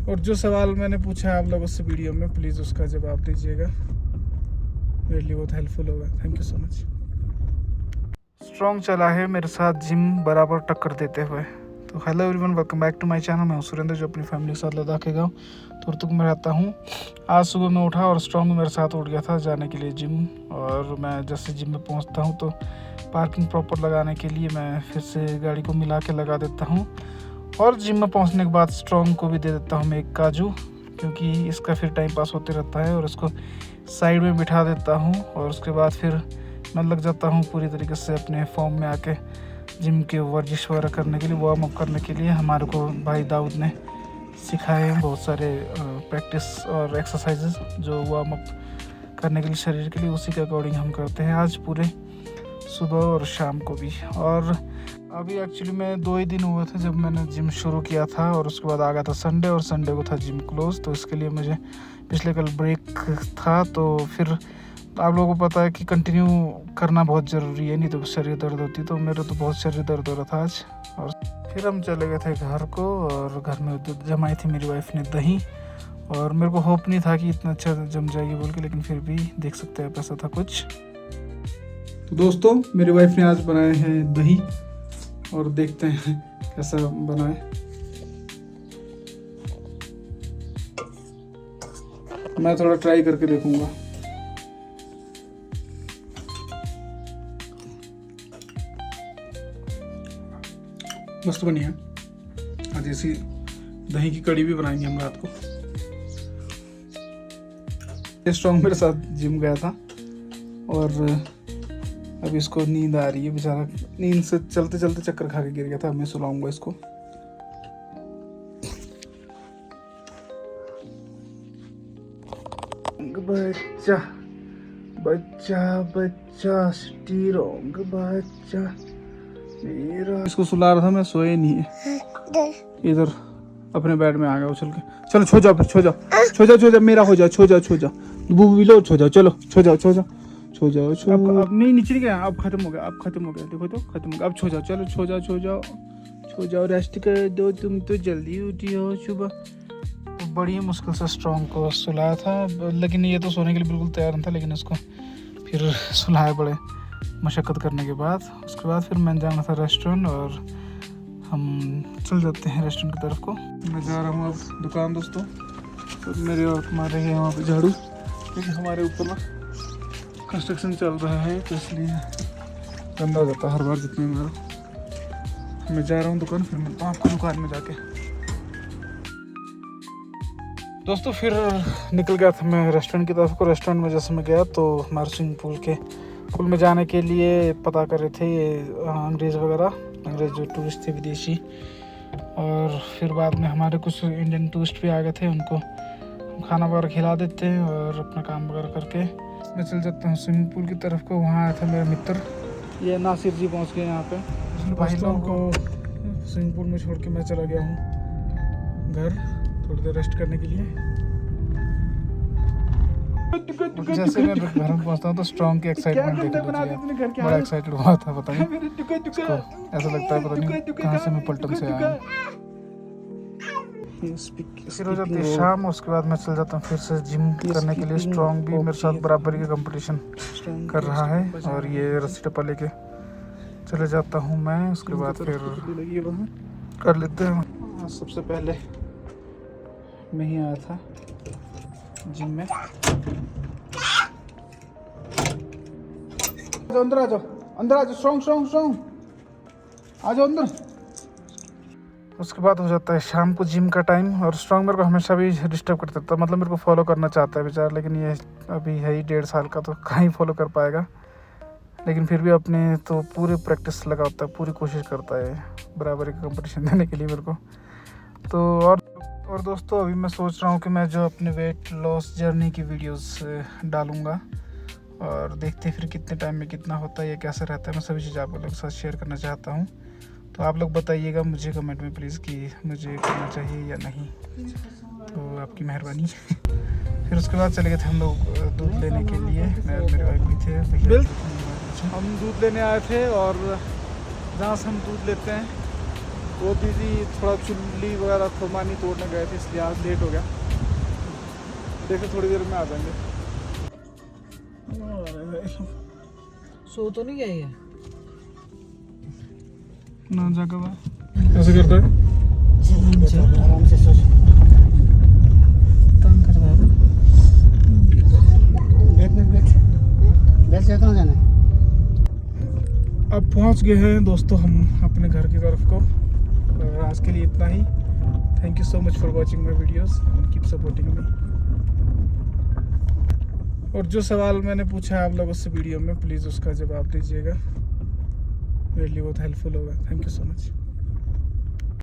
और जो सवाल मैंने पूछा है आप लोगों से वीडियो में, प्लीज़ उसका जवाब दीजिएगा, मेरे लिए बहुत हेल्पफुल होगा। Thank you so much. Strong चला है मेरे साथ जिम बराबर टक्कर देते हुए। तो hello everyone, welcome back to my channel. मैं हूं सुरेंद्र, जो अपनी फैमिली के साथ लद्दाख के गाँव तुर्तुक में रहता हूं। आज सुबह मैं उठा और स्ट्रॉन्ग मेरे साथ उठ गया था जाने के लिए जिम। और मैं जैसे जिम में पहुंचता हूं तो पार्किंग प्रॉपर लगाने के लिए मैं फिर से गाड़ी को मिला के लगा देता हूं। और जिम में पहुंचने के बाद स्ट्रॉन्ग को भी दे देता हूं मैं एक काजू, क्योंकि इसका फिर टाइम पास होते रहता है। और इसको साइड में बिठा देता हूं और उसके बाद फिर मैं लग जाता हूं पूरी तरीके से अपने फॉर्म में आके जिम के वर्जिश वगैरह करने के लिए, वार्म अप करने के लिए। हमारे को भाई दाऊद ने सिखाए हैं बहुत सारे प्रैक्टिस और एक्सरसाइजेस जो वार्म अप करने के लिए शरीर के लिए, उसी के अकॉर्डिंग हम करते हैं आज पूरे सुबह और शाम को भी। और अभी एक्चुअली में 2 ही दिन हुए थे जब मैंने जिम शुरू किया था, और उसके बाद आ गया था संडे, और संडे को था जिम क्लोज। तो इसके लिए मुझे पिछले कल ब्रेक था। तो फिर आप लोगों को पता है कि कंटिन्यू करना बहुत ज़रूरी है, नहीं तो शरीर दर्द होती। तो मेरा तो बहुत शरीर दर्द हो रहा था आज। और फिर हम चले गए थे घर को, और घर में दूध जमाई थी मेरी वाइफ ने, दही। और मेरे को होप नहीं था कि इतना अच्छा जम जाएगी बोल के, लेकिन फिर भी देख सकते हैं ऐसा था कुछ। तो दोस्तों, मेरी वाइफ ने आज बनाए हैं दही, और देखते हैं कैसा बना है। मैं थोड़ा ट्राई करके देखूंगा। मस्त बनी है। आज ऐसी दही की कड़ी भी बनाएंगे हम रात को। स्ट्रॉन्ग मेरे साथ जिम गया था, और अब इसको नींद आ रही है बेचारा। नींद से चलते चलते चक्कर खा के गिर गया था। मैं सुलाऊंगा इसको। बच्चा बच्चा बच्चा स्ट्रॉन्ग बच्चा मेरा। इसको सुला रहा था मैं, सोए नहीं है। इधर अपने बेड में आ गया उछल के। चलो छो जाओ, फिर छो जाओ मेरा हो जाओ, छो जाओ बूबू लो, छो जाओ, चलो छो जाओ। अब नहीं, नीचे नहीं गया, अब खत्म हो गया। देखो तो खत्म हो गया। अब छो जाओ, चलो छो जाओ, रेस्ट कर दो। तुम तो जल्दी उठी हो सुबह। तो बड़ी मुश्किल से स्ट्रॉन्ग को सुलाया था, लेकिन ये तो सोने के लिए बिल्कुल तैयार नहीं था। लेकिन इसको फिर सुलाया बड़े मशक्क़त करने के बाद। उसके बाद फिर मैंने जाना था रेस्टोरेंट, और हम चल जाते हैं रेस्टोरेंट की तरफ को। मैं जा रहा हूँ अब दुकान दोस्तों। तो मेरे और तुम्हारे हैं वहाँ पे झाड़ू, क्योंकि हमारे ऊपर ना कंस्ट्रक्शन चल रहा है, तो इसलिए गंदा हो जाता है हर बार जितने मारो। मैं जा रहा हूँ दुकान, फिर मिलता हूँ आपको दुकान में जाके। दोस्तों, फिर निकल गया था मैं रेस्टोरेंट की तरफ को। रेस्टोरेंट में जैसे मैं गया तो हमारे स्विमिंग पूल में जाने के लिए पता कर रहे थे ये अंग्रेज़ जो टूरिस्ट थे विदेशी। और फिर बाद में हमारे कुछ इंडियन टूरिस्ट भी आ गए थे, उनको खाना वगैरह खिला देते हैं और अपना काम वगैरह करके मैं चल जाता हूँ स्विमिंग पूल की तरफ को। वहाँ आया था मेरा मित्र, ये नासिर जी पहुँच गए यहाँ पे। भाई लोगों को स्विमिंग पूल में छोड़ के मैं चला गया हूँ घर थोड़ी देर रेस्ट करने के लिए। जैसे मैं घर में पहुँचता हूँ तो स्ट्रॉन्ग की एक्साइटमेंट देख लीजिए, बड़ा एक्साइटेड हुआ था। पता नहीं ऐसा लगता है, पता नहीं कहाँ से मैं पलटन से आया। फिर हो जाती है शाम, उसके बाद मैं चल जाता हूँ फिर से जिम करने के लिए। स्ट्रॉन्ग भी मेरे साथ बराबरी का कंपटीशन कर रहा है, और ये रस्सी टप्पा लेके चले जाता हूँ मैं। उसके बाद फिर कर लेते हैं। सबसे पहले मैं ही आया था जिम में। अंदर आ जाओ स्ट्रॉन्ग आ जाओ अंदर। उसके बाद हो जाता है शाम को जिम का टाइम, और स्ट्रॉन्ग मेरे को हमेशा भी डिस्टर्ब करता था। मतलब मेरे को फॉलो करना चाहता है बेचारा, लेकिन ये अभी है ही 1.5 साल का, तो कहीं फॉलो कर पाएगा। लेकिन फिर भी अपने तो पूरी प्रैक्टिस लगाता है, पूरी कोशिश करता है बराबरी का कंपटीशन देने के लिए मेरे को। तो और दोस्तों, अभी मैं सोच रहा हूँ कि मैं जो अपने वेट लॉस जर्नी की वीडियोस डालूँगा, और देखते फिर कितने टाइम में कितना होता है, ये कैसा रहता है। मैं सभी चीज़ आप लोगों के साथ शेयर करना चाहता हूँ। तो आप लोग बताइएगा मुझे कमेंट में प्लीज़ कि मुझे करना चाहिए या नहीं, तो आपकी मेहरबानी। फिर उसके बाद चले गए थे हम लोग दूध लेने के लिए। मैं और मेरे वाइफ भी थे भैया। हम दूध लेने आए थे, और जहाँ से हम दूध लेते हैं वो दीदी थोड़ा चुल्ली वगैरह खुरमानी तोड़ने गए थे, इसलिए आज लेट हो गया। देखो थोड़ी देर में आ जाएंगे। सो तो नहीं गए ना जाकर ऐसे करता है। आराम से सो। तंग कर रहा है। बैठ से कहाँ जाना है? अब पहुंच गए हैं दोस्तों हम अपने घर की तरफ को। और आज के लिए इतना ही। Thank you so much for watching my videos and keep supporting me. और जो सवाल मैंने पूछा है आप लोगों से वीडियो में, प्लीज़ उसका जवाब दीजिएगा, मेरे लिए बहुत हेल्पफुल होगा। Thank you so much.